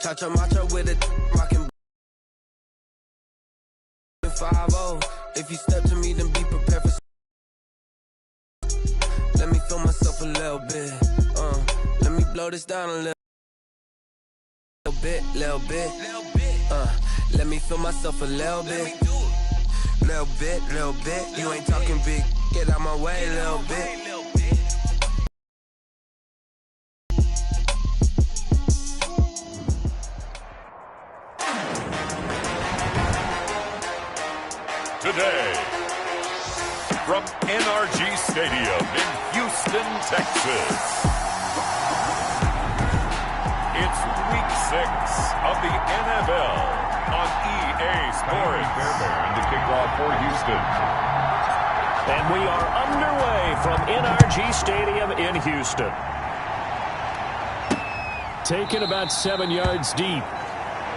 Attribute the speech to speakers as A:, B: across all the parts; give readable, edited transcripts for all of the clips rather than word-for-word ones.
A: Cha-cha matcha with a rockin' 5-0. If you step to me, then be prepared for. Let me feel myself a little bit. Let me blow this down a little bit. Let me feel myself a little bit. Little bit. You ain't talking big. Get out my way a little bit.
B: Today, from NRG Stadium in Houston, Texas, it's Week 6 of the NFL on EA Sports. And the kickoff for Houston.
C: And we are underway from NRG Stadium in Houston. Taken about 7 yards deep.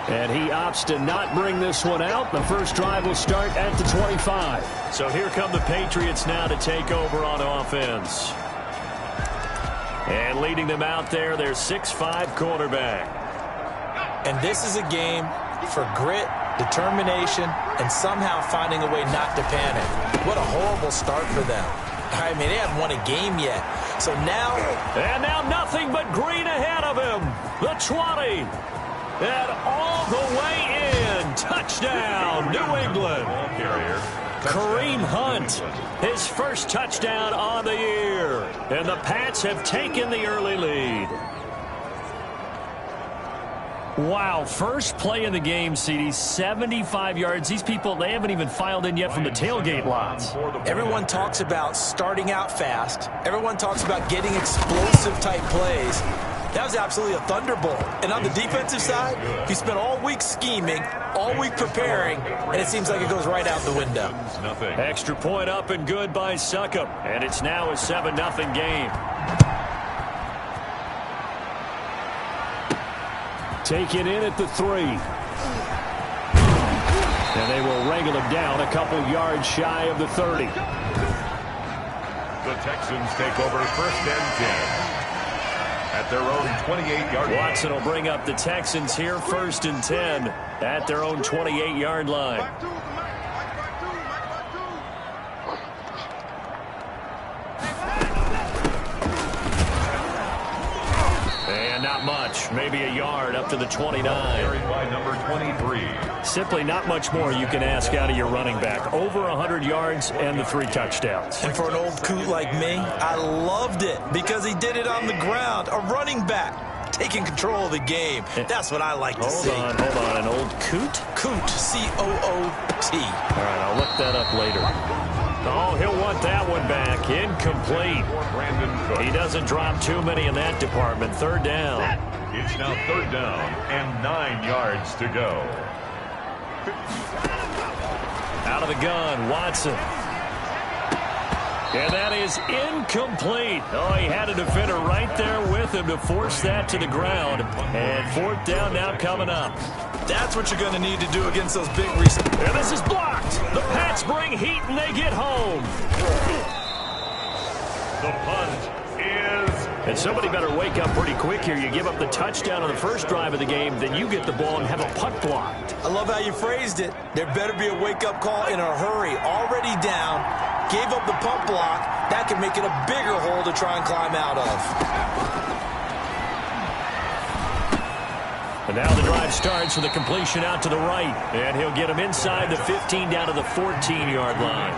C: And he opts to not bring this one out. The first drive will start at the 25. So here come the Patriots now to take over on offense. And leading them out there, their 6'5" quarterback.
D: And this is a game for grit, determination, and somehow finding a way not to panic. What a horrible start for them. I mean, they haven't won a game yet. So now...
C: And now nothing but green ahead of him. The 20. And all the way in. Touchdown, New England. Kareem Hunt, his first touchdown on the year. And the Pats have taken the early lead. Wow, first play in the game, CD, 75 yards. These people, they haven't even filed in yet from the tailgate lots.
D: Everyone talks about starting out fast. Everyone talks about getting explosive-type plays. That was absolutely a thunderbolt. And on the defensive side, he spent all week scheming, all week preparing, and it seems like it goes right out the window.
C: Extra point up and good by Succop. And it's now a 7-0 game. Taken in at the 3. And they will wrangle him down a couple yards shy of the 30.
B: The Texans take over first and 10. At their own 28-yard line.
C: Watson will bring up the Texans here first and 10 at their own 28-yard line. And not much, maybe a yard up to the 29.
B: Carried by number 23.
C: Simply not much more you can ask out of your running back. Over 100 yards and the 3 touchdowns.
D: And for an old coot like me, I loved it because he did it on the ground. A running back taking control of the game. That's what I like to see.
C: Hold on. An old coot?
D: Coot, C-O-O-T.
C: All right, I'll look that up later. Oh, he'll want that one back. Incomplete. He doesn't drop too many in that department. Third down.
B: It's now third down and 9 yards to go.
C: Out of the gun, Watson. And that is incomplete. Oh, he had a defender right there with him to force that to the ground. And fourth down now coming up.
D: That's what you're going to need to do against those big receivers.
C: And this is blocked. The Pats bring heat and they get home.
B: The punt is...
C: And somebody better wake up pretty quick here. You give up the touchdown on the first drive of the game, then you get the ball and have a punt blocked.
D: I love how you phrased it. There better be a wake-up call in a hurry. Already down, gave up the punt block. That can make it a bigger hole to try and climb out of.
C: And now the drive starts with a completion out to the right. And he'll get him inside the 15 down to the 14-yard line.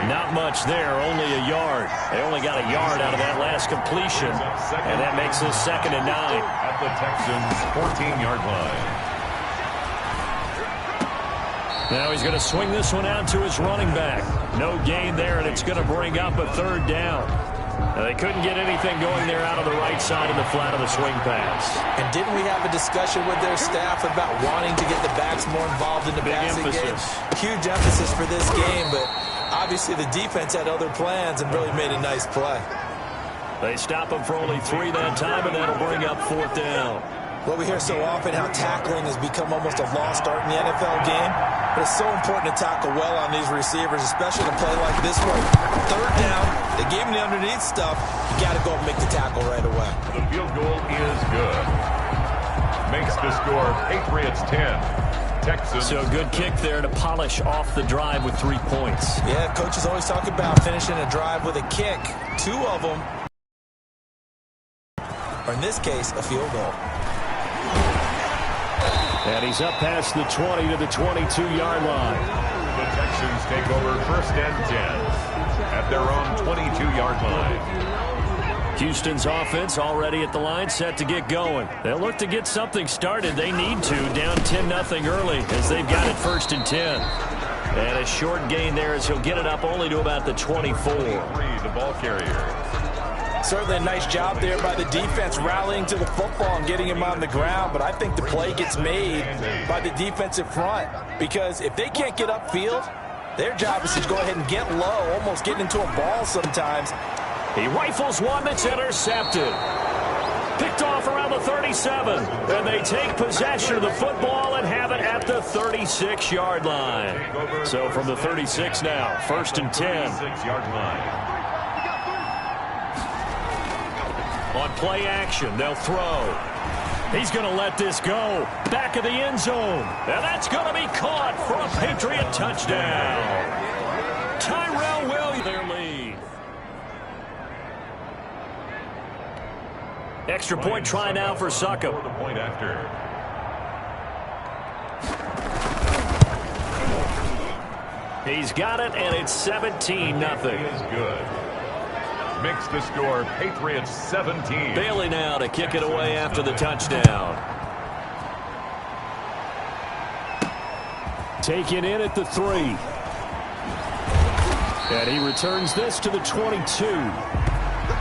C: Not much there, only a yard. They only got a yard out of that last completion. And that makes this 2nd and 9.
B: At the Texans' 14-yard line.
C: Now he's going to swing this one out to his running back. No gain there, and it's going to bring up a third down. Now, they couldn't get anything going there out of the right side of the flat of the swing pass.
D: And didn't we have a discussion with their staff about wanting to get the backs more involved in the passing game? Huge emphasis for this game, but obviously the defense had other plans and really made a nice play.
C: They stop him for only 3 that time, and that'll bring up fourth down.
D: Well, we hear so often how tackling has become almost a lost art in the NFL game. But it's so important to tackle well on these receivers, especially in a play like this one. Third down, they gave him the underneath stuff. You got to go and make the tackle right away.
B: The field goal is good. makes the score Patriots 10. Texans.
C: So good kick there to polish off the drive with 3 points.
D: Yeah, coaches always talk about finishing a drive with a kick. 2 of them, or in this case, a field goal.
C: And he's up past the 20 to the 22-yard line.
B: The Texans take over 1st and 10 at their own 22-yard line.
C: Houston's offense already at the line, set to get going. They'll look to get something started. They need to, down 10-0 early as they've got it 1st and 10. And a short gain there as he'll get it up only to about the 24.
B: The ball carrier.
D: Certainly a nice job there by the defense rallying to the football and getting him on the ground, but I think the play gets made by the defensive front because if they can't get upfield, their job is to go ahead and get low, almost getting into a ball sometimes.
C: He rifles one that's intercepted. Picked off around the 37, and they take possession of the football and have it at the 36-yard line. So from the 36 now, 1st and 10.
B: 36-yard line.
C: On play action, they'll throw. He's going to let this go. Back of the end zone. And that's going to be caught for a Patriot touchdown. Tyrell Williams, their lead. Extra point try now for Succop.
B: The point after.
C: He's got it, and it's 17-0.
B: Is good. Makes the score Patriots 17.
C: Bailey now to kick it away after the touchdown. Taken in at the 3. And he returns this to the 22.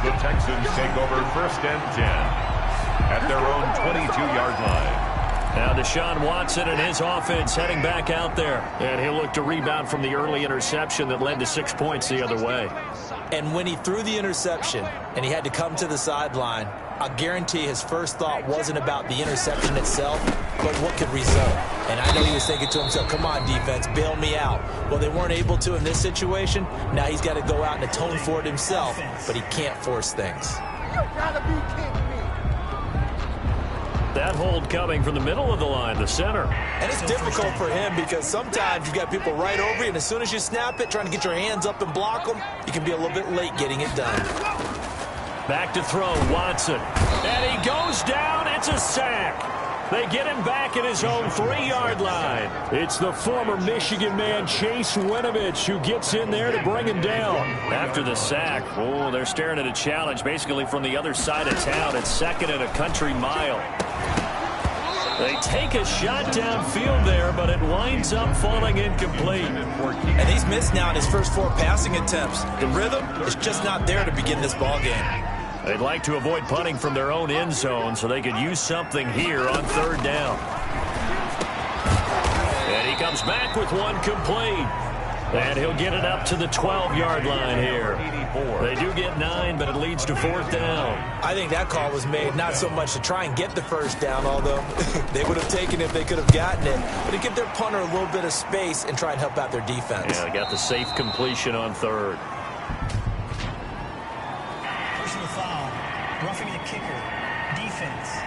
B: The Texans take over 1st and 10 at their own 22-yard line.
C: Now Deshaun Watson and his offense heading back out there. And he'll look to rebound from the early interception that led to 6 points the other way.
D: And when he threw the interception and he had to come to the sideline, I guarantee his first thought wasn't about the interception itself, but what could result. And I know he was thinking to himself, come on, defense, bail me out. Well, they weren't able to in this situation. Now he's got to go out and atone for it himself, but he can't force things.
C: That hold coming from the middle of the line, the center.
D: And it's difficult for him because sometimes you've got people right over you, and as soon as you snap it, trying to get your hands up and block them, you can be a little bit late getting it done.
C: Back to throw, Watson. And he goes down. It's a sack. They get him back at his own 3-yard line. It's the former Michigan man, Chase Winovich, who gets in there to bring him down. After the sack, oh, they're staring at a challenge basically from the other side of town. It's 2nd and a country mile. They take a shot downfield there, but it winds up falling incomplete.
D: And he's missed now in his first 4 passing attempts. The rhythm is just not there to begin this ball game.
C: They'd like to avoid punting from their own end zone so they could use something here on 3rd down. And he comes back with one complete. And he'll get it up to the 12-yard line here. They do get 9, but it leads to 4th down.
D: I think that call was made not so much to try and get the first down, although they would have taken it if they could have gotten it, but to give their punter a little bit of space and try and help out their defense.
C: Yeah, they got the safe completion on 3rd.
E: Personal foul. Roughing the kicker. Defense.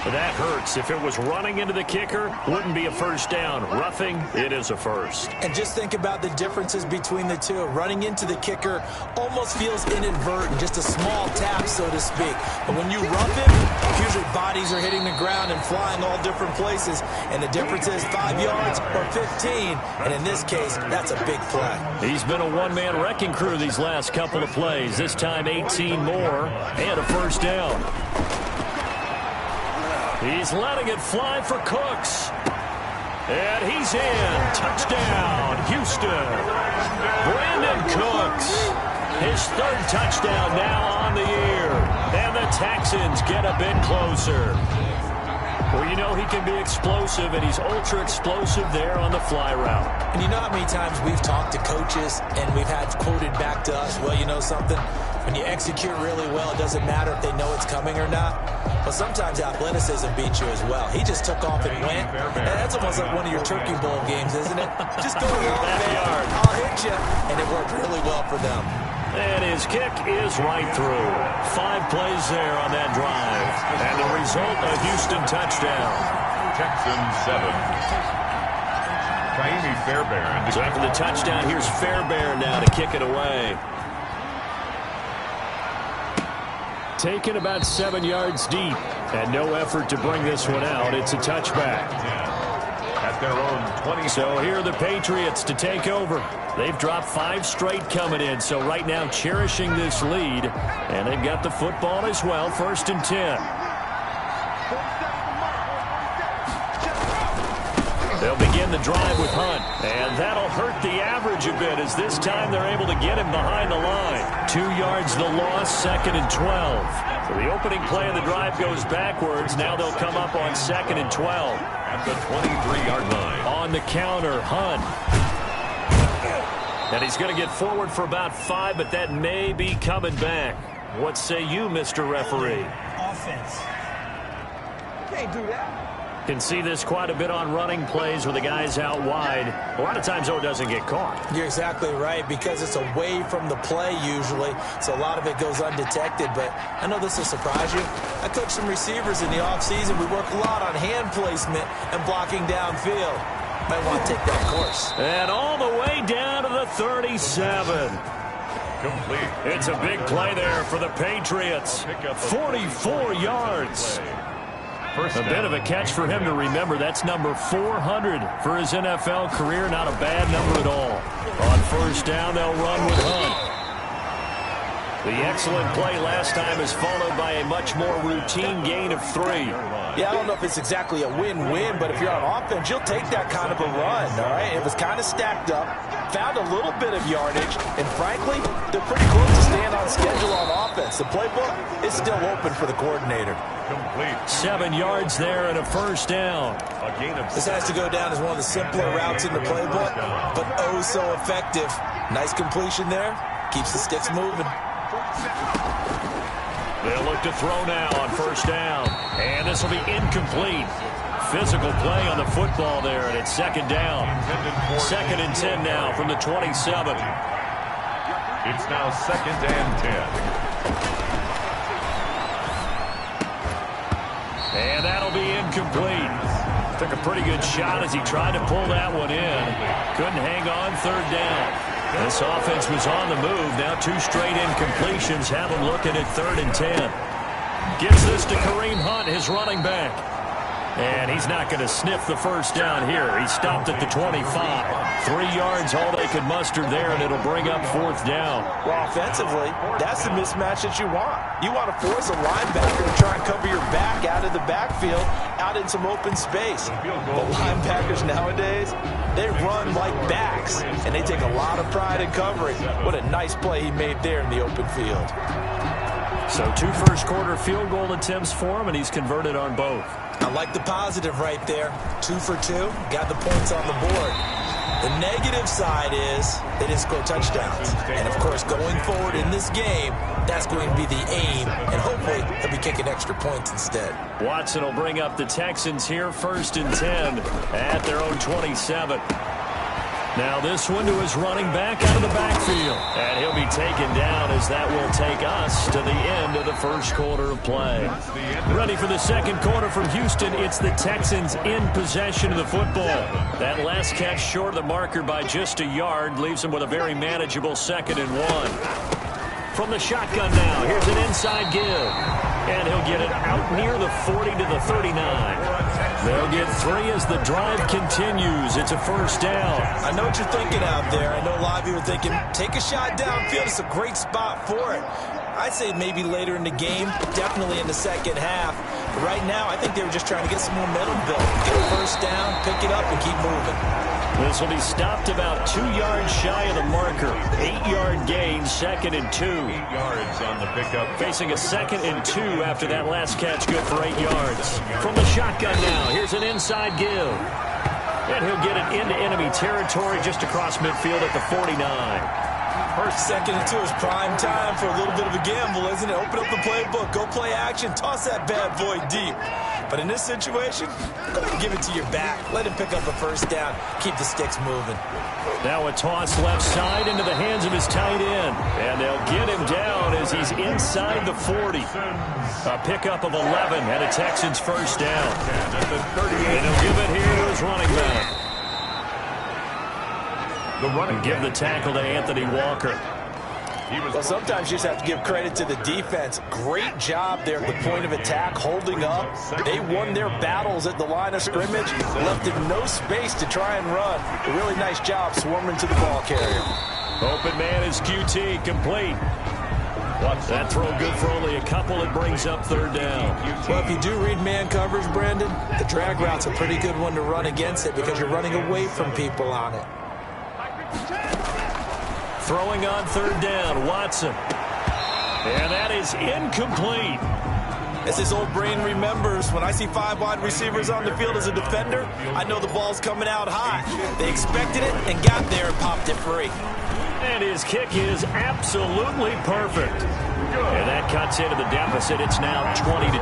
C: That hurts. If it was running into the kicker, wouldn't be a first down. Roughing, it is a first.
D: And just think about the differences between the two. Running into the kicker almost feels inadvertent, just a small tap, so to speak. But when you rough him, usually bodies are hitting the ground and flying all different places. And the difference is 5 yards or 15. And in this case, that's a big play.
C: He's been a one-man wrecking crew these last couple of plays. This time 18 more and a first down. He's letting it fly for Cooks. And he's in. Touchdown, Houston. Brandon Cooks. His 3rd touchdown now on the year. And the Texans get a bit closer. Well, you know he can be explosive, and he's ultra-explosive there on the fly route.
D: And you know how many times we've talked to coaches and we've had quoted back to us, well, you know something? When you execute really well, it doesn't matter if they know it's coming or not. But sometimes athleticism beats you as well. He just took off and went. And that's almost like one of your Turkey Bowl games, isn't it? Just go along, man. I'll hit you. And it worked really well for them.
C: And his kick is right through. 5 plays there on that drive. And the result, a Houston touchdown.
B: Texans 7. Fairbairn.
C: So after the touchdown, here's Fairbairn now to kick it away. Taken about 7 yards deep. And no effort to bring this one out. It's a touchback.
B: At their own 20.
C: So here are the Patriots to take over. They've dropped 5 straight coming in. So right now cherishing this lead. And they've got the football as well. 1st and 10. They'll begin the drive with Hunt. And that'll hurt the average a bit as this time they're able to get him behind the line. 2 yards the loss, 2nd and 12. So the opening play of the drive goes backwards. Now they'll come up on 2nd and 12.
B: At the 23-yard line.
C: On the counter, Hunt. And he's going to get forward for about 5, but that may be coming back. What say you, Mr. Referee?
E: Offense.
A: Can't do that.
C: Can see this quite a bit on running plays with the guys out wide. A lot of times, though, it doesn't get caught.
D: You're exactly right, because it's away from the play usually, so a lot of it goes undetected. But I know this will surprise you. I coach some receivers in the offseason. We work a lot on hand placement and blocking downfield. Might want to take that course.
C: And all the way down to the 37.
B: Complete.
C: It's a big play there for the Patriots. 44 yards. A bit of a catch for him to remember. That's number 400 for his NFL career. Not a bad number at all. On 1st down, they'll run with Hunt. The excellent play last time is followed by a much more routine gain of 3.
D: Yeah, I don't know if it's exactly a win-win, but if you're on offense, you'll take that kind of a run, all right? It was kind of stacked up, found a little bit of yardage, and frankly, they're pretty close to staying on schedule on offense. The playbook is still open for the coordinator.
B: Complete.
C: 7 yards there and a 1st down.
B: A gain of
D: This has to go down as one of the simpler routes in the playbook, but oh so effective. Nice completion there. Keeps the sticks moving.
C: They'll look to throw now on 1st down. And this will be incomplete. Physical play on the football there, and it's 2nd down. 2nd and 10 now from the 27.
B: It's now 2nd and 10.
C: And that'll be incomplete. Took a pretty good shot as he tried to pull that one in. Couldn't hang on 3rd down. This offense was on the move. Now 2 straight incompletions have them looking at 3rd and 10. Gives this to Kareem Hunt, his running back. And he's not going to sniff the 1st down here. He stopped at the 25. 3 yards, all they could muster there, and it'll bring up 4th down.
D: Well, offensively, that's the mismatch that you want. You want to force a linebacker to try and cover your back out of the backfield, out in some open space. The linebackers nowadays, they run like backs, and they take a lot of pride in covering. What a nice play he made there in the open field.
C: So 2 first-quarter field goal attempts for him, and he's converted on both.
D: I like the positive right there. 2 for 2, got the points on the board. The negative side is they didn't score touchdowns. And, of course, going forward in this game, that's going to be the aim, and hopefully he'll be kicking extra points instead.
C: Watson will bring up the Texans here, 1st and 10 at their own 27. Now this one to his running back out of the backfield. And he'll be taken down as that will take us to the end of the 1st quarter of play. Ready for the 2nd quarter from Houston. It's the Texans in possession of the football. That last catch short of the marker by just a yard leaves them with a very manageable 2nd and 1. From the shotgun now, here's an inside give. And he'll get it out near the 40 to the 39. They'll get 3 as the drive continues. It's a 1st down.
D: I know what you're thinking out there. I know a lot of you are thinking, take a shot downfield. It's a great spot for it. I'd say maybe later in the game, definitely in the 2nd half. But right now, I think they were just trying to get some momentum built. Get a 1st down, pick it up, and keep moving.
C: This will be stopped about 2 yards shy of the marker. 8-yard gain, 2nd and 2.
B: 8 yards on the pickup.
C: Facing a 2nd and 2 after that last catch, good for 8 yards. From the shotgun now, here's an inside give. And he'll get it into enemy territory just across midfield at the 49.
D: Second and 2 is prime time for a little bit of a gamble, isn't it? Open up the playbook, go play action, toss that bad boy deep. But in this situation, go ahead and give it to your back. Let him pick up a first down. Keep the sticks moving.
C: Now a toss left side into the hands of his tight end. And they'll get him down as he's inside the 40. A pickup of 11 and a Texans first down. And he'll give it here to his running back. Give the tackle to Anthony Walker.
D: Well, sometimes you just have to give credit to the defense. Great job there at the point of attack, holding up. They won their battles at the line of scrimmage, left him no space to try and run. A really nice job swarming to the ball carrier.
C: Open man is QT, complete. That throw good for only a couple. It brings up third down.
D: Well, if you do read man coverage, Brandon, the drag route's a pretty good one to run against it because you're running away from people on it.
C: Throwing on third down, Watson. And that is incomplete.
D: As his old brain remembers, when I see 5 wide receivers on the field as a defender, I know the ball's coming out high. They expected it and got there and popped it free.
C: And his kick is absolutely perfect. And that cuts into the deficit. It's now 20-10.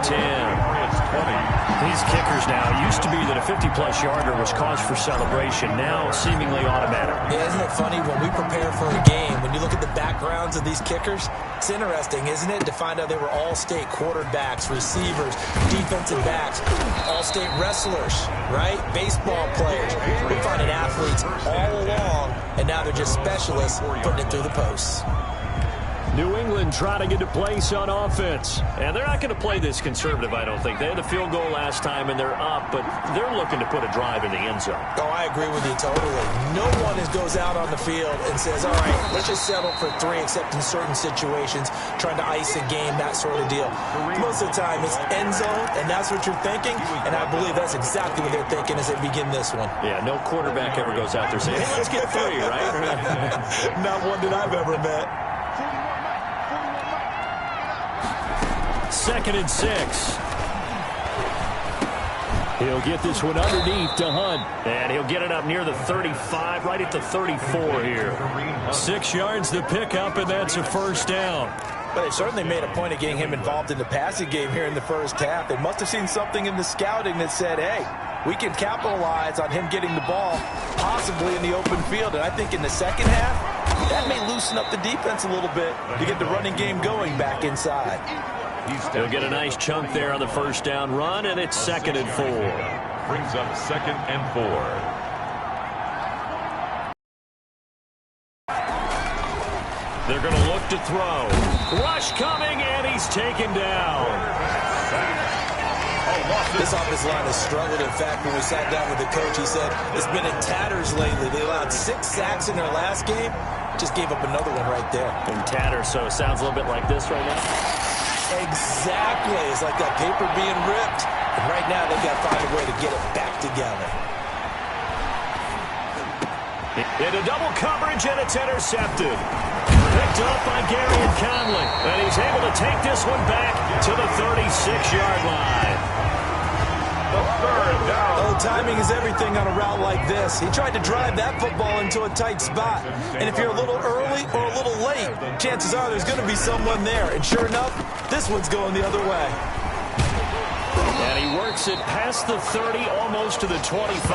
C: These kickers now, used to be that a 50-plus yarder was cause for celebration. Now seemingly automatic.
D: Yeah, isn't it funny when we prepare for a game, when you look at the backgrounds of these kickers, it's interesting, isn't it, to find out they were all-state quarterbacks, receivers, defensive backs, all-state wrestlers, right? Baseball players. We're finding athletes all along, and now they're just specialists putting it through the posts.
C: New England trying to get a place on offense. And they're not going to play this conservative, I don't think. They had a field goal last time, and they're up, but they're looking to put a drive in the end zone.
D: Oh, I agree with you totally. No one goes out on the field and says, all right, let's just settle for 3, except in certain situations, trying to ice a game, that sort of deal. Most of the time, it's end zone, and that's what you're thinking, and I believe that's exactly what they're thinking as they begin this one.
C: Yeah, no quarterback ever goes out there saying, hey, let's get 3, right?
D: Not one that I've ever met.
C: 2nd and 6. He'll get this one underneath to Hunt. And he'll get it up near the 35, right at the 34 here. 6 yards the pickup, and that's a first down.
D: But they certainly made a point of getting him involved in the passing game here in the first half. They must have seen something in the scouting that said, hey, we can capitalize on him getting the ball, possibly in the open field. And I think in the second half, that may loosen up the defense a little bit to get the running game going back inside.
C: He'll get a nice chunk there on the first down run, and it's 2nd and 4.
B: Brings up 2nd and 4.
C: They're going to look to throw. Rush coming, and he's taken down.
D: This offensive line has struggled. In fact, when we sat down with the coach, he said it's been in tatters lately. They allowed 6 sacks in their last game. Just gave up another one right there.
C: In tatters, so it sounds a little bit like this right now.
D: Exactly. It's like that paper being ripped. And right now, they've got to find a way to get it back together.
C: Into double coverage, and it's intercepted. Picked up by Gary and Conley. And he's able to take this one back to the 36-yard line.
D: Oh, timing is everything on a route like this. He tried to drive that football into a tight spot. And if you're a little early or a little late, chances are there's going to be someone there. And sure enough, this one's going the other way.
C: And he works it past the 30, almost to the 25.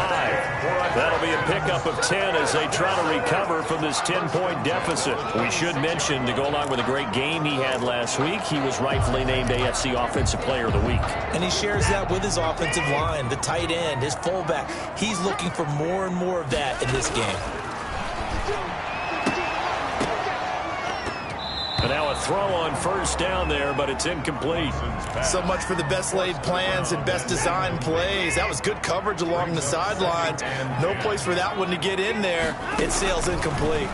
C: That'll be a pickup of 10 as they try to recover from this 10-point deficit. We should mention, to go along with a great game he had last week, he was rightfully named AFC Offensive Player of the Week.
D: And he shares that with his offensive line, the tight end, his fullback. He's looking for more and more of that in this game.
C: And now a throw on first down there, but it's incomplete.
D: So much for the best laid plans and best designed plays. That was good coverage along the sidelines. No place for that one to get in there. It sails incomplete.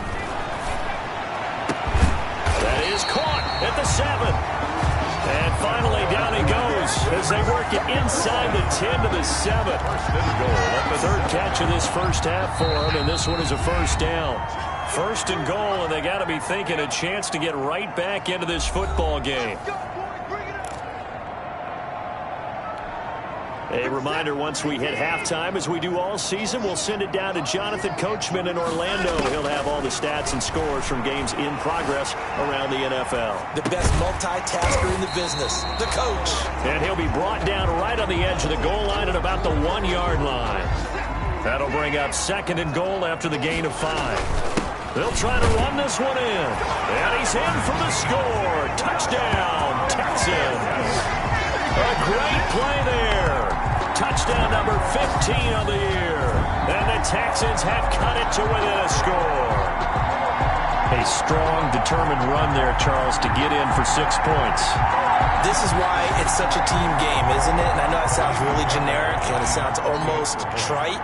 C: That is caught at the 7. And finally down he goes as they work it inside the 10 to the 7. Third catch of this first half for him, and this one is a first down. 1st and goal, and they got to be thinking a chance to get right back into this football game. A reminder, once we hit halftime, as we do all season, we'll send it down to Jonathan Coachman in Orlando. He'll have all the stats and scores from games in progress around the NFL.
D: The best multitasker in the business, the coach.
C: And he'll be brought down right on the edge of the goal line at about the 1-yard line. That'll bring up 2nd and goal after the gain of 5. They'll try to run this one in. And he's in for the score. Touchdown, Texans. A great play there. Touchdown number 15 of the year. And the Texans have cut it to within a score. A strong, determined run there, Charles, to get in for 6 points.
D: This is why it's such a team game, isn't it? And I know it sounds really generic and it sounds almost trite,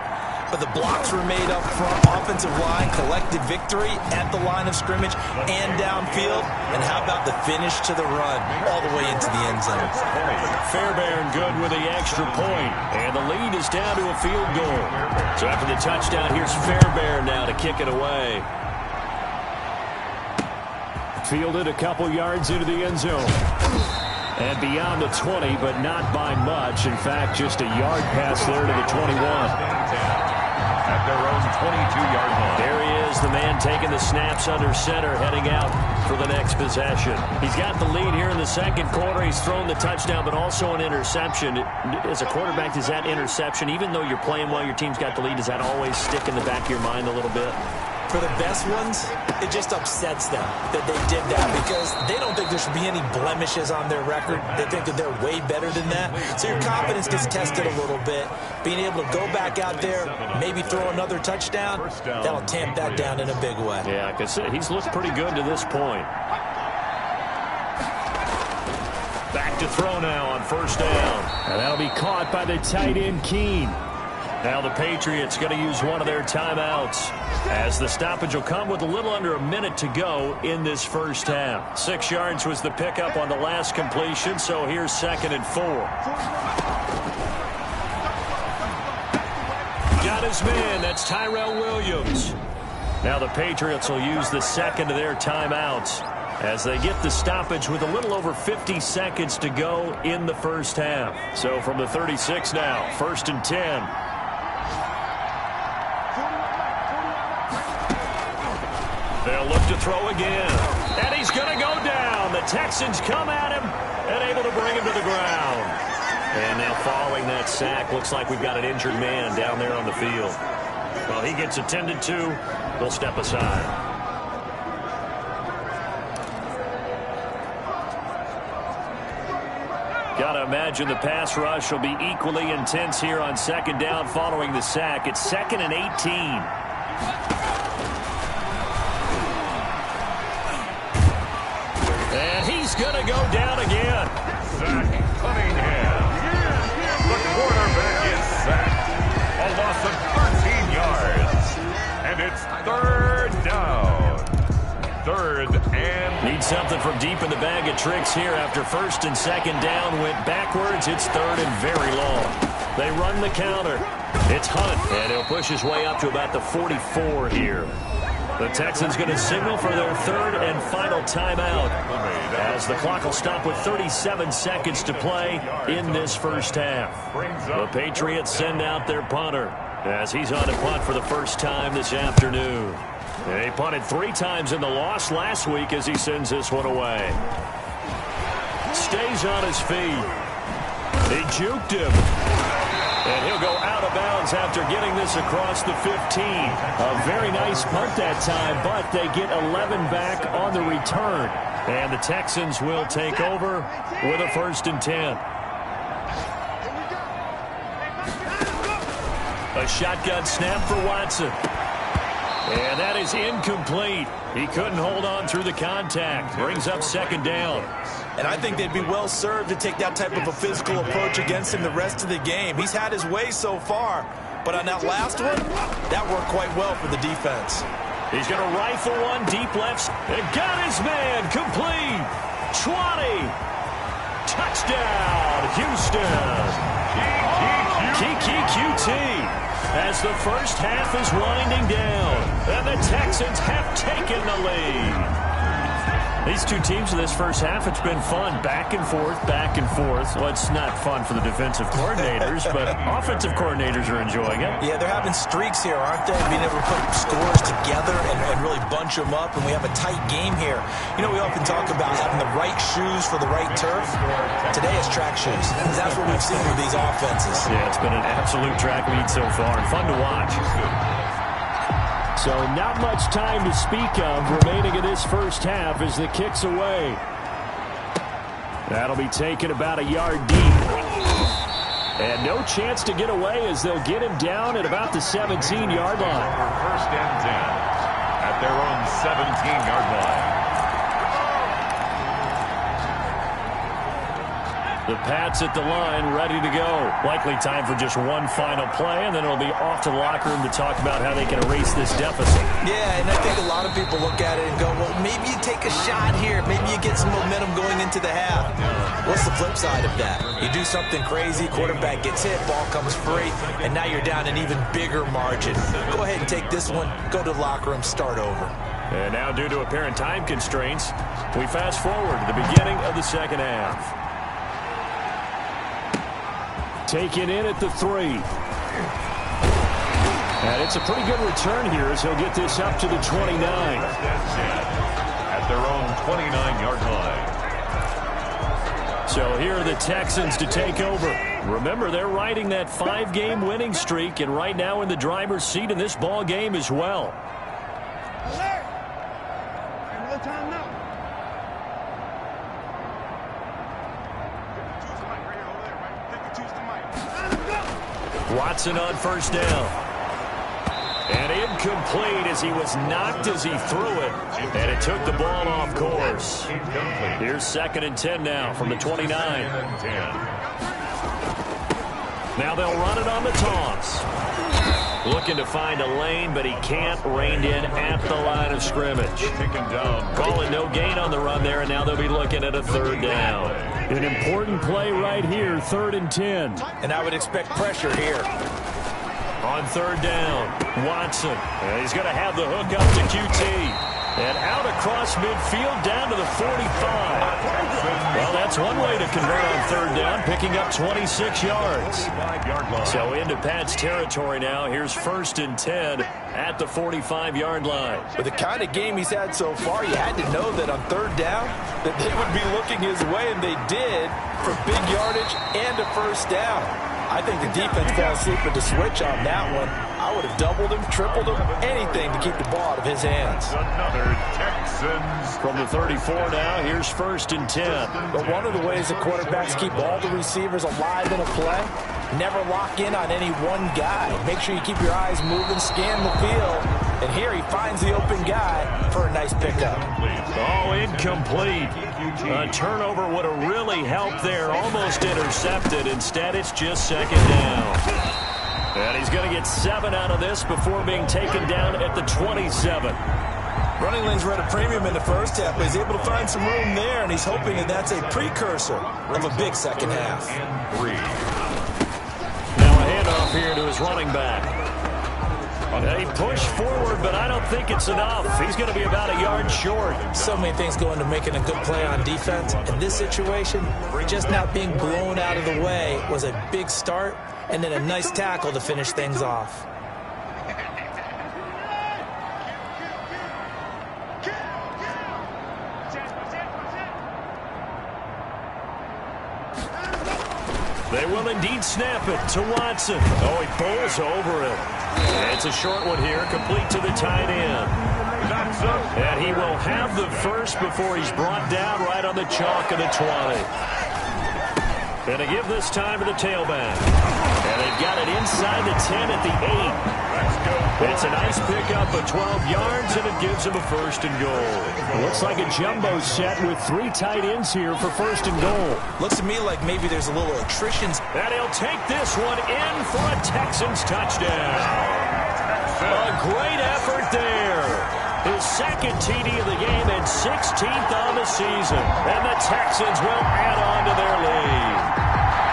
D: but the blocks were made up front, offensive line, collected victory at the line of scrimmage and downfield. And how about the finish to the run all the way into the end zone?
C: Fairbairn good with the extra point, and the lead is down to a field goal. So after the touchdown, here's Fairbairn now to kick it away. Fielded a couple yards into the end zone. And beyond the 20, but not by much. In fact, just a yard pass there to the 21.
B: At their own 22-yard line.
C: There he is, the man taking the snaps under center, heading out for the next possession. He's got the lead here in the second quarter. He's thrown the touchdown, but also an interception. As a quarterback, does that interception, even though you're playing well, your team's got the lead, does that always stick in the back of your mind a little bit?
D: For the best ones, it just upsets them that they did that because they don't think there should be any blemishes on their record. They think that they're way better than that. So your confidence gets tested a little bit. Being able to go back out there, maybe throw another touchdown, that'll tamp that down in a big way.
C: Yeah, because he's looked pretty good to this point. Back to throw now on 1st down. And that'll be caught by the tight end, Keene. Now the Patriots going to use one of their timeouts as the stoppage will come with a little under a minute to go in this first half. 6 yards was the pickup on the last completion, so here's 2nd and 4. Got his man. That's Tyrell Williams. Now the Patriots will use the second of their timeouts as they get the stoppage with a little over 50 seconds to go in the first half. So from the 36 now, 1st and 10. They'll look to throw again. And he's going to go down. The Texans come at him and able to bring him to the ground. And now following that sack, looks like we've got an injured man down there on the field. Well, he gets attended to. They'll step aside. Got to imagine the pass rush will be equally intense here on 2nd down following the sack. It's 2nd and 18. And he's going to go down again.
B: Zach Cunningham. The quarterback is sacked. A loss of 13 yards. And it's 3rd down. 3rd and...
C: Need something from deep in the bag of tricks here after 1st and 2nd down went backwards. It's 3rd and very long. They run the counter. It's Hunt, and he'll push his way up to about the 44 here. The Texans going to signal for their 3rd and final timeout as the clock will stop with 37 seconds to play in this first half. The Patriots send out their punter as he's on a punt for the first time this afternoon. They punted 3 times in the loss last week as he sends this one away. Stays on his feet. He juked him. And he'll go out of bounds after getting this across the 15. A very nice punt that time, but they get 11 back on the return. And the Texans will take over with a 1st and 10. A shotgun snap for Watson. And that is incomplete. He couldn't hold on through the contact. Brings up 2nd down.
D: And I think they'd be well served to take that type of a physical approach against him the rest of the game. He's had his way so far. But on that last one, that worked quite well for the defense.
C: He's going to rifle one deep left. And got his man complete. 20. Touchdown, Houston. Kiki QT. As the first half is winding down. And the Texans have taken the lead. These two teams in this first half, it's been fun. Back and forth, back and forth. Well, it's not fun for the defensive coordinators, but offensive coordinators are enjoying it.
D: Yeah, they're having streaks here, aren't they? Being able to put scores together and really bunch them up, and we have a tight game here. You know, we often talk about having the right shoes for the right turf. Today it's track shoes. That's what we've seen with these offenses.
C: Yeah, it's been an absolute track meet so far, and fun to watch. So not much time to speak of remaining in this first half as the kick's away. That'll be taken about a yard deep. And no chance to get away as they'll get him down at about the 17-yard line.
B: First and 10 at their own 17-yard line.
C: The Pats at the line, ready to go. Likely time for just one final play, and then it'll be off to the locker room to talk about how they can erase this deficit.
D: Yeah, and I think a lot of people look at it and go, well, maybe you take a shot here. Maybe you get some momentum going into the half. What's the flip side of that? You do something crazy, quarterback gets hit, ball comes free, and now you're down an even bigger margin. Go ahead and take this one, go to the locker room, start over.
C: And now, due to apparent time constraints, we fast forward to the beginning of the second half. Taken in at the 3. And it's a pretty good return here as he'll get this up to the 29.
B: At their own 29-yard line.
C: So here are the Texans to take over. Remember, they're riding that 5-game winning streak, and right now in the driver's seat in this ball game as well. Watson on first down. And incomplete as he was knocked as he threw it. And it took the ball off course. Here's 2nd and 10 now from the 29. Now they'll run it on the toss. Looking to find a lane, but he can't. Reined in at the line of scrimmage. Calling no gain on the run there, and now they'll be looking at a 3rd down. An important play right here, 3rd and 10.
D: And I would expect pressure here.
C: On 3rd down, Watson. And he's going to have the hook up to QT. And out across midfield down to the 45. Well, that's one way to convert on 3rd down, picking up 26 yards. So into Pat's territory now. Here's 1st and 10 at the 45-yard line.
D: With the kind of game he's had so far, you had to know that on 3rd down that they would be looking his way, and they did, for big yardage and a 1st down. I think the defense fell asleep at the switch on that one. I would have doubled him, tripled him, anything to keep the ball out of his hands.
B: Another Texans.
C: From the 34 now, here's 1st and 10.
D: But one of the ways the quarterbacks keep all the receivers alive in a play, never lock in on any one guy. Make sure you keep your eyes moving, scan the field. And here he finds the open guy for a nice pickup.
C: Oh, incomplete. A turnover would have really helped there. Almost intercepted. Instead, it's just 2nd down. And he's going to get 7 out of this before being taken down at the 27.
D: Running lanes were at a premium in the first half, but he's able to find some room there, and he's hoping that that's a precursor of a big second half.
C: Now a handoff here to his running back. He pushed forward, but I don't think it's enough. He's going to be about a yard short.
D: So many things go into making a good play on defense. In this situation, just not being blown out of the way was a big start, and then a nice tackle to finish things off.
C: They will indeed snap it to Watson. Oh, he bowls over it. It's a short one here, complete to the tight end. And he will have the first before he's brought down right on the chalk of the 20. And to give this time to the tailback. And they've got it inside the 10 at the 8. It's a nice pickup of 12 yards, and it gives him a 1st and goal. Looks like a jumbo set with 3 tight ends here for 1st and goal.
D: Looks to me like maybe there's a little attrition.
C: And he'll take this one in for a Texans touchdown. A great effort there. His 2nd TD of the game and 16th on the season. And the Texans will add on to their lead.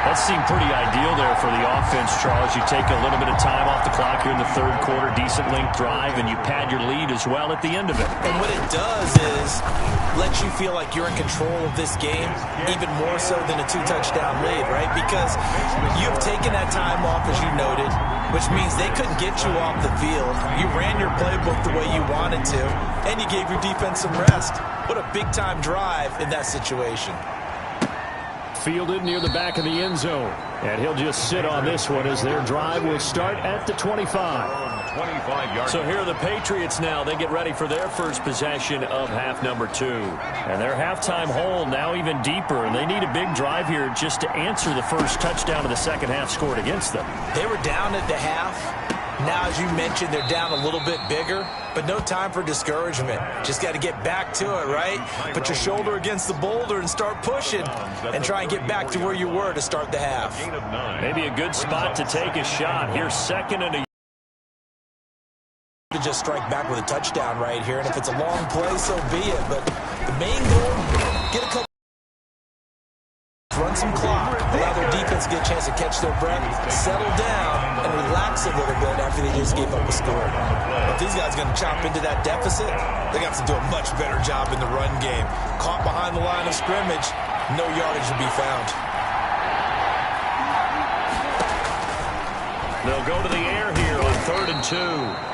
C: That seemed pretty ideal there for the offense, Charles. You take a little bit of time off the clock here in the third quarter, decent length drive, and you pad your lead as well at the end of it.
D: And what it does is let you feel like you're in control of this game, even more so than a 2-touchdown lead, right? Because you've taken that time off, as you noted, which means they couldn't get you off the field. You ran your playbook the way you wanted to, and you gave your defense some rest. What a big-time drive in that situation.
C: Fielded near the back of the end zone. And he'll just sit on this one as their drive will start at the 25.
B: 25 yards.
C: So here are the Patriots now. They get ready for their first possession of half number 2. And their halftime hole now even deeper. And they need a big drive here just to answer the first touchdown of the second half scored against them.
D: They were down at the half. Now, as you mentioned, they're down a little bit bigger, but no time for discouragement. Just got to get back to it, right? Put your shoulder against the boulder and start pushing and try and get back to where you were to start the half.
C: Maybe a good spot to take a shot. Here's second and a
D: to just strike back with a touchdown right here, and if it's a long play, so be it. But the main goal, get a couple, run some clock, allow their defense to get a chance to catch their breath, settle down, and relax a little bit after they just gave up a score. If these guys are going to chop into that deficit, they got to do a much better job in the run game. Caught behind the line of scrimmage, no yardage to be found.
C: They'll go to the air here on 3rd and 2.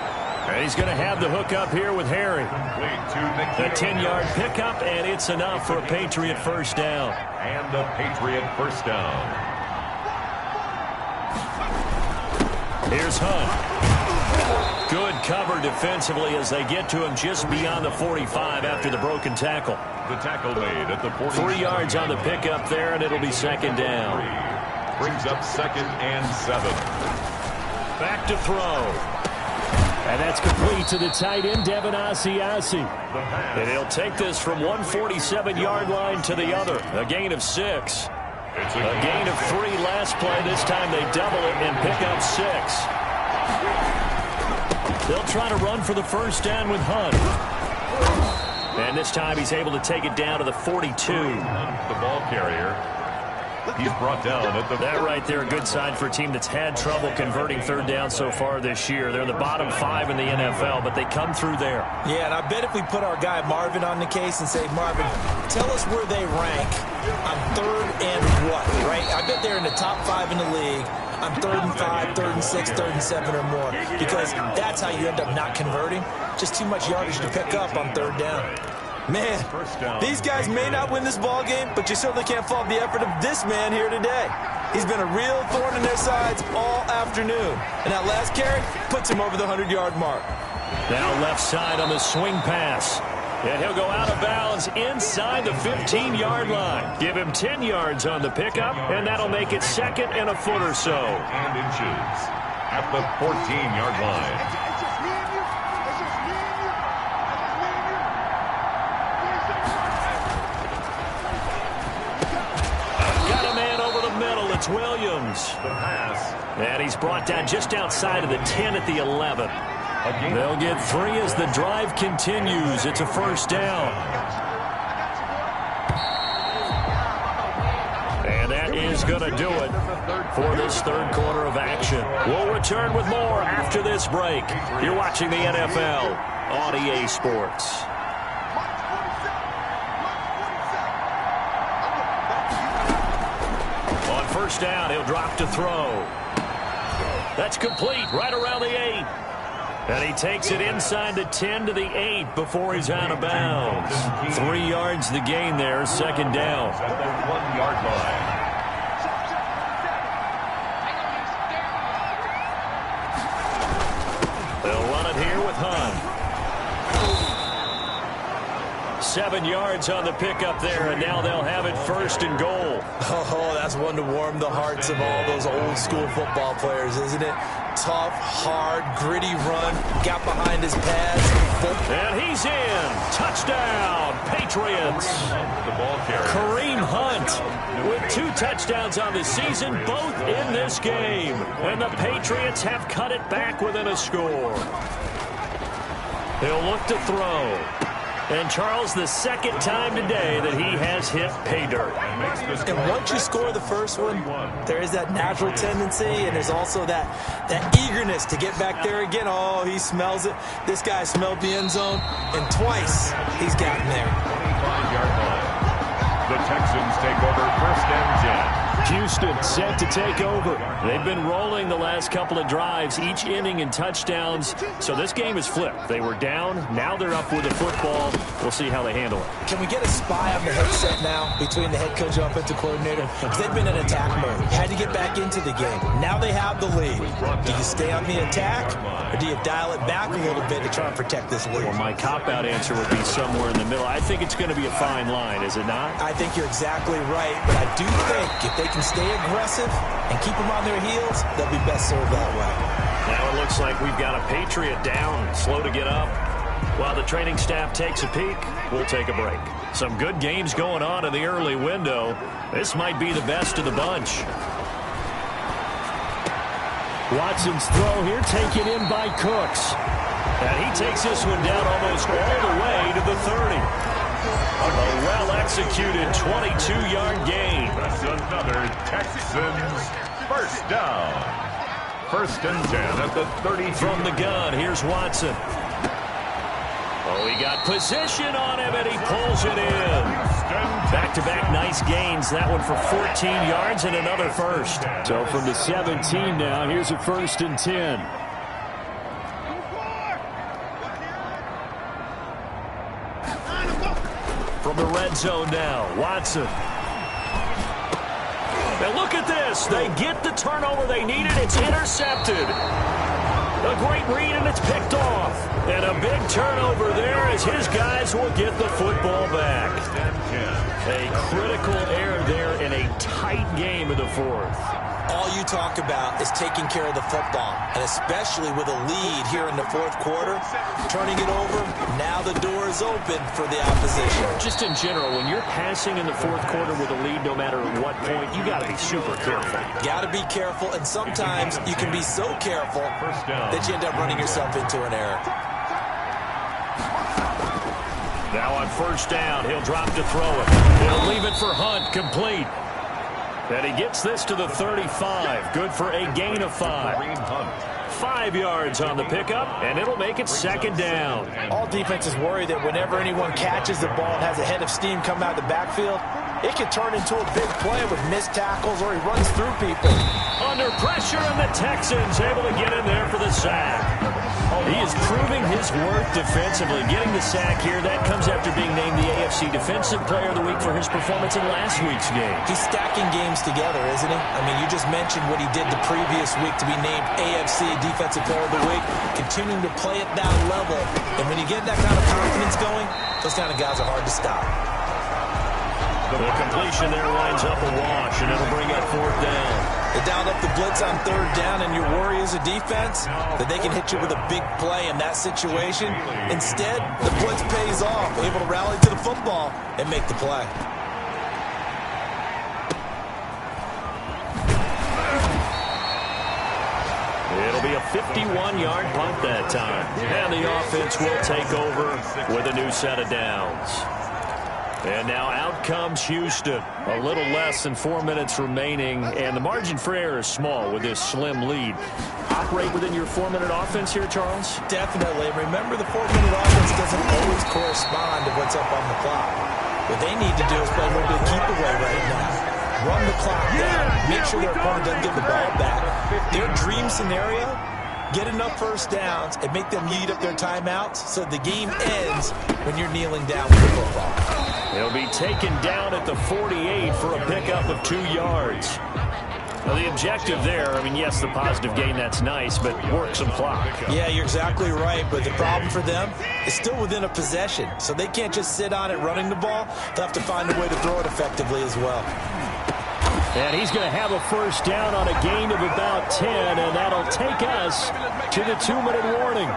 C: And he's going to have the hook up here with Harry. The 10-yard pickup, and it's enough for a Patriot first down.
B: And a Patriot first down.
C: Here's Hunt. Good cover defensively as they get to him just beyond the 45 after the broken tackle.
B: The tackle made at the 40.
C: 3 yards on the pickup there, and it'll be second down.
B: Brings up 2nd and 7.
C: Back to throw. And that's complete to the tight end, Devin Asiasi. And he'll take this from 147-yard line to the other. A gain of 6. A gain of 3 last play. This time they double it and pick up 6. They'll try to run for the first down with Hunt. And this time he's able to take it down to the 42.
B: The ball carrier. He's brought down at the...
C: That right there, a good sign for a team that's had trouble converting third down so far this year. They're in the bottom 5 in the NFL, but they come through there.
D: Yeah, and I bet if we put our guy Marvin on the case and say, Marvin, tell us where they rank on 3rd and what, right? I bet they're in the top 5 in the league on 3rd and 5, 3rd and 6, 3rd and 7 or more, because that's how you end up not converting. Just too much yardage to pick up on 3rd down. Man, these guys may not win this ball game, but you certainly can't fault the effort of this man here today. He's been a real thorn in their sides all afternoon. And that last carry puts him over the 100-yard mark.
C: Now left side on the swing pass. And he'll go out of bounds inside the 15-yard line. Give him 10 yards on the pickup, and that'll make it 2nd and a foot or so.
B: And inches at the 14-yard line.
C: It's Williams.
B: The pass.
C: And he's brought down just outside of the 10 at the 11. They'll get 3 as the drive continues. It's a first down. And that is going to do it for this third quarter of action. We'll return with more after this break. You're watching the NFL on EA Sports. First down, he'll drop to throw. That's complete right around the 8. And he takes it inside the 10 to the 8 before he's out of bounds. 3 yards the gain there, second down.
B: At the 1-yard line.
C: They'll run it here with Hunt. 7 yards on the pickup there, and now they'll have it 1st and goal.
D: Oh, that's one to warm the hearts of all those old-school football players, isn't it? Tough, hard, gritty run, got behind his pads.
C: And he's in. Touchdown, Patriots.
B: The ball carrier.
C: Kareem Hunt with 2 touchdowns on the season, both in this game. And the Patriots have cut it back within a score. He'll look to throw. And Charles, the second time today that he has hit pay dirt.
D: And once you score the first one, there is that natural tendency, and there's also that eagerness to get back there again. Oh, he smells it. This guy smelled the end zone, and twice he's gotten there.
B: 25-yard line. The Texans take over 1st and 10.
C: Houston set to take over. They've been rolling the last couple of drives, each inning in touchdowns. So this game is flipped. They were down. Now they're up with the football. We'll see how they handle it.
D: Can we get a spy on the headset now between the head coach and offensive coordinator? Because they've been in attack mode. Had to get back into the game. Now they have the lead. Do you stay on the attack, or do you dial it back a little bit to try and protect this lead?
C: Well, my cop-out answer would be somewhere in the middle. I think it's going to be a fine line, is it not?
D: I think you're exactly right, but I do think if they can stay aggressive and keep them on their heels, they'll be best served that way.
C: Now it looks like we've got a Patriot down, slow to get up. While the training staff takes a peek, we'll take a break. Some good games going on in the early window. This might be the best of the bunch. Watson's throw here taken in by Cooks. And he takes this one down almost all the way to the 30. A well-executed 22-yard gain.
B: That's another Texans first down. 1st and 10 at the 30.
C: From the gun, here's Watson. Oh, he got position on him, and he pulls it in. Back-to-back nice gains. That one for 14 yards and another first. So from the 17 now, here's a 1st and 10. From the red zone now, Watson. And look at this. They get the turnover they needed. It's intercepted. A great read, and it's picked off. And a big turnover there as his guys will get the football back. A critical error there in a tight game in the 4th.
D: All you talk about is taking care of the football, and especially with a lead here in the 4th quarter, turning it over, now the door is open for the opposition.
C: Just in general, when you're passing in the 4th quarter with a lead, no matter at what point, you got to be super careful.
D: Got to be careful, and sometimes you can be so careful that you end up running yourself into an error.
C: Now on 1st down, he'll drop to throw it. He'll leave it for Hunt, complete. And he gets this to the 35. Good for a gain of 5. 5 yards on the pickup, and it'll make it 2nd down.
D: All defenses worry that whenever anyone catches the ball and has a head of steam come out of the backfield, it can turn into a big play with missed tackles or he runs through people.
C: Under pressure, and the Texans able to get in there for the sack. He is proving his worth defensively. Getting the sack here, that comes after being named the AFC Defensive Player of the Week for his performance in last week's game.
D: He's stacking games together, isn't he? I mean, you just mentioned what he did the previous week to be named AFC Defensive Player of the Week, continuing to play at that level. And when you get that kind of confidence going, those kind of guys are hard to stop.
C: The completion there winds up a wash, and it'll bring up 4th down.
D: They dialed up the blitz on 3rd down, and your worry as a defense that they can hit you with a big play in that situation. Instead, the blitz pays off, able to rally to the football and make the play.
C: It'll be a 51-yard punt that time. And the offense will take over with a new set of downs. And now out comes Houston. A little less than 4 minutes remaining, and the margin for error is small with this slim lead. Operate within your 4-minute offense here, Charles?
D: Definitely. Remember, the 4-minute offense doesn't always correspond to what's up on the clock. What they need to do is play a little bit of keep away right now. Run the clock down. Make sure their opponent doesn't get the ball back. Their dream scenario, get enough 1st downs and make them eat up their timeouts so the game ends when you're kneeling down with the football.
C: He'll be taken down at the 48 for a pickup of 2 yards. Now, the objective there, I mean, yes, the positive gain, that's nice, but work some clock.
D: Yeah, you're exactly right, but the problem for them is still within a possession, so they can't just sit on it running the ball. They'll have to find a way to throw it effectively as well.
C: And he's going to have a 1st down on a gain of about 10, and that'll take us to the 2-minute warning.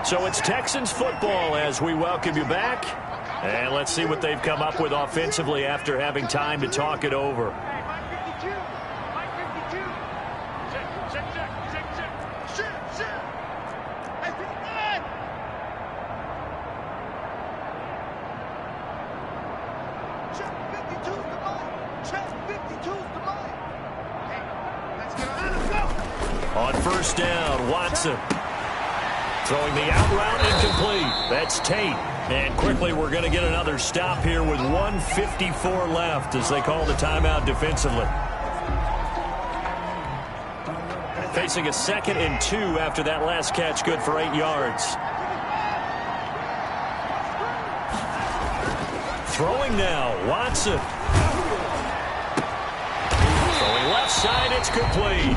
C: So it's Texans football as we welcome you back. And let's see what they've come up with offensively after having time to talk it over. On first down, Watson. Throwing the out route, incomplete. That's Tate. And quickly we're going to get another stop here with 1:54 left as they call the timeout defensively. Facing a 2nd and 2 after that last catch, good for 8 yards. Throwing now, Watson. Throwing left side, it's complete.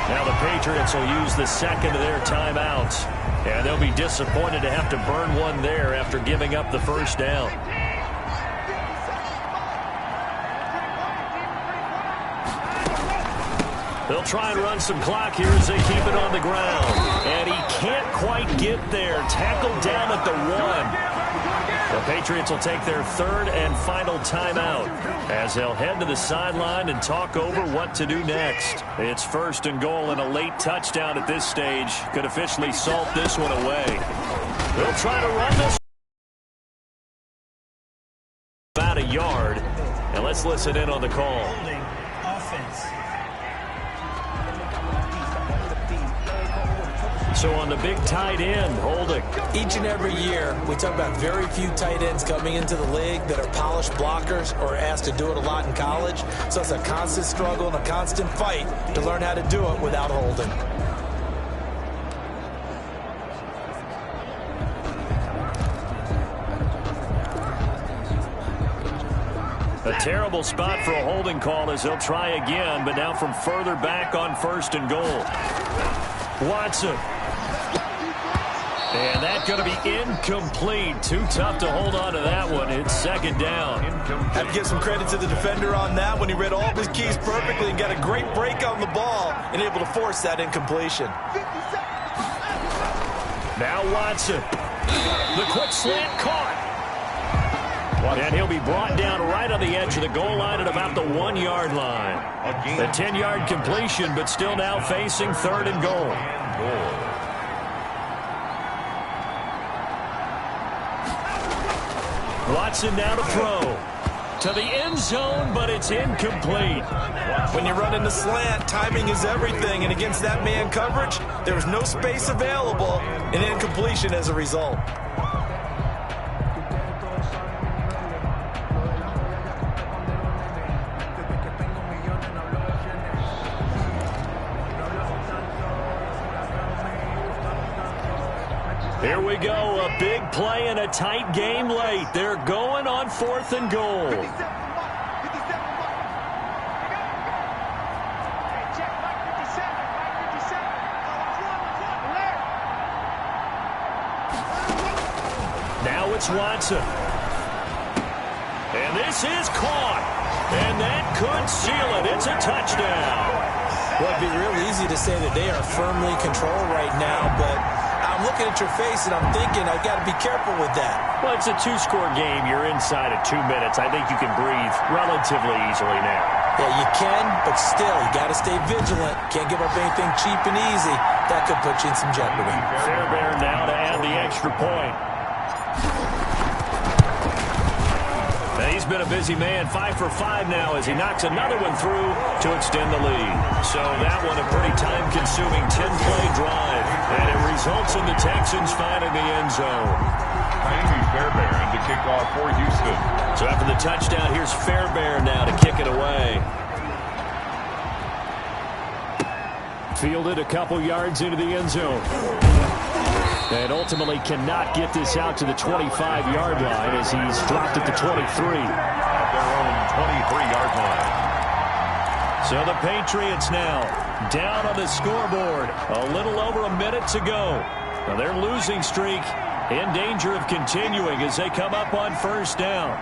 C: Now the Patriots will use the 2nd of their timeouts. And they'll be disappointed to have to burn one there after giving up the first down. They'll try and run some clock here as they keep it on the ground. And he can't quite get there. Tackled down at the 1. The Patriots will take their 3rd and final timeout as they'll head to the sideline and talk over what to do next. It's 1st and goal and a late touchdown at this stage could officially salt this one away. They'll try to run this about a yard. And let's listen in on the call.
E: Holding offense.
C: So on the big tight end, holding.
D: Each and every year, we talk about very few tight ends coming into the league that are polished blockers or asked to do it a lot in college. So it's a constant struggle and a constant fight to learn how to do it without holding.
C: A terrible spot for a holding call as they'll try again, but now from further back on 1st and goal. Watson. And that's going to be incomplete. Too tough to hold on to that one. It's 2nd down.
D: Have to give some credit to the defender on that one. He read all of his keys perfectly and got a great break on the ball and able to force that incompletion.
C: Now Watson. The quick slant caught. And he'll be brought down right on the edge of the goal line at about the 1-yard line. A 10-yard completion, but still now facing 3rd and goal. Watson now to throw. To the end zone, but it's incomplete.
D: When you run into slant, timing is everything. And against that man coverage, there was no space available, and incompletion as a result.
C: Here we go, a big play and a tight game late. They're going on 4th and goal. Now it's Watson. And this is caught. And that could seal it. It's a touchdown.
D: Well, it'd be real easy to say that they are firmly controlled right now, but I'm looking at your face and I'm thinking I've got to be careful with that.
C: Well, it's a 2-score game. You're inside of 2 minutes. I think you can breathe relatively easily now.
D: Yeah, you can, but still, you got to stay vigilant. Can't give up anything cheap and easy. That could put you in some jeopardy.
C: Fairbairn now to add the extra point. Now, he's been a busy man, 5 for 5 now as he knocks another one through to extend the lead. So that one a pretty time-consuming 10-play drive, and it results in the Texans finding the end zone.
B: Fairbairn to kick off for Houston.
C: So after the touchdown, here's Fairbairn now to kick it away. Fielded a couple yards into the end zone. And ultimately cannot get this out to the 25-yard line as he's dropped at the 23.
B: At their own 23-yard line.
C: So the Patriots now down on the scoreboard. A little over a minute to go. Now their losing streak in danger of continuing as they come up on 1st down.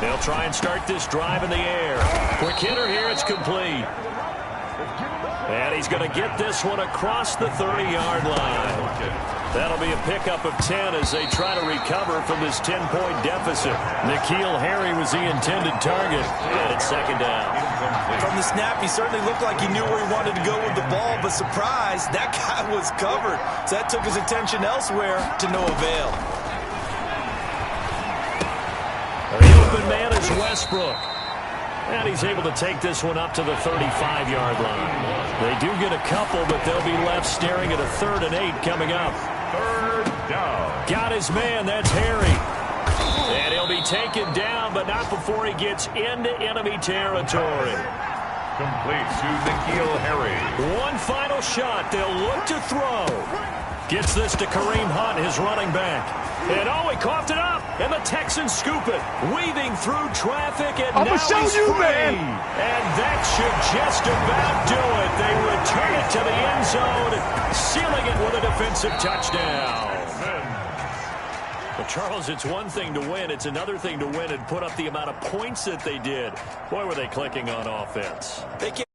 C: They'll try and start this drive in the air. Quick hitter here, it's complete. And he's going to get this one across the 30-yard line. That'll be a pickup of 10 as they try to recover from this 10-point deficit. N'Keal Harry was the intended target, and it's 2nd down.
D: From the snap, he certainly looked like he knew where he wanted to go with the ball, but surprise, that guy was covered. So that took his attention elsewhere to no avail.
C: man is Westbrook. And he's able to take this one up to the 35-yard line. They do get a couple, but they'll be left staring at a 3rd and 8 coming up.
B: 3rd down.
C: Got his man. That's Harry. And he'll be taken down, but not before he gets into enemy territory.
B: Complete to N'Keal Harry.
C: One final shot. They'll look to throw. Gets this to Kareem Hunt, his running back. And oh, he coughed it up. And the Texans scoop it. Weaving through traffic, and now he's free. Man. And that should just about do it. They return it to the end zone, sealing it with a defensive touchdown. But, Charles, it's one thing to win. It's another thing to win and put up the amount of points that they did. Boy, were they clicking on offense.
D: They can't